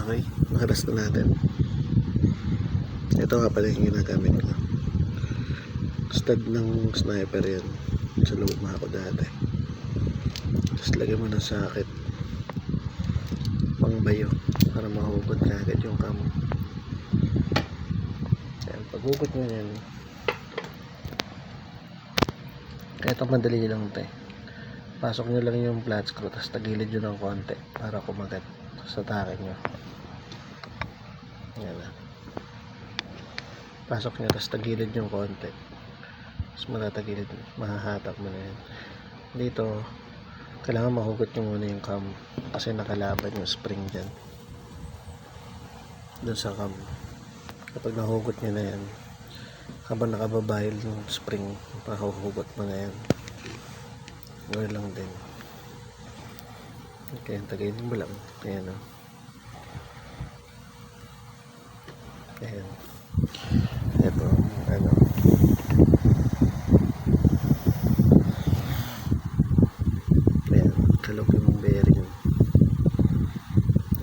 Okay, makaras na natin. Ito nga pala yung ginagamit ko. Stud ng sniper yan. Sa luma ako dati. Tapos lagyan mo ng sakit. Pang bayo. Para mahugot na agad yung cam. Ayan, paghugot nyo yan. Ito madali lang ito eh. Pasok nyo lang yung flat screw. Tapos tagilid nyo ng konti. Para kumagat sa takin nyo. Ayan na. Pasok nyo. Tapos tagilid yung konti. Tapos matatagilid. Mahahatak mo na yan. Dito kailangan mahugot nyo muna yung cam. Kasi nakalaban yung spring dyan. Doon sa cam. Kapag nahugot nyo na yan, habang nakababayil yung spring, mahuhugot mo na yan. Gawin lang din. Okay, tagilid mo lang. Ayan o. Ayan. Ito, ano. Ayan, kalog yung bearing.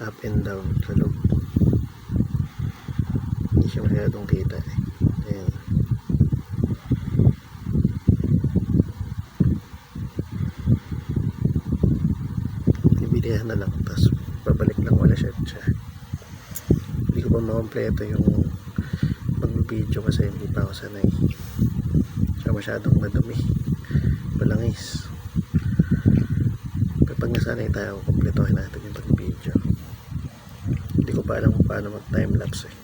Up and down, kalog. Hindi siya masyadong kita eh. Ayan. Tibilihan na lang, tapos babalik lang wala siya. Hindi ko pa makompleto yung mag-video kasi hindi pa ako sanay. Siya masyadong madumi, balangis. Kapag nasanay tayo, kompletohin natin yung pag-video. Hindi ko pa alam kung paano mag-timelapse eh.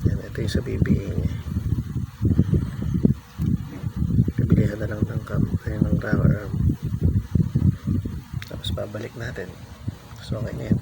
Yan, ito yung sa BBA niya. Pilihan na lang ng cam, ng tower arm. Tapos babalik natin. So okay na yan.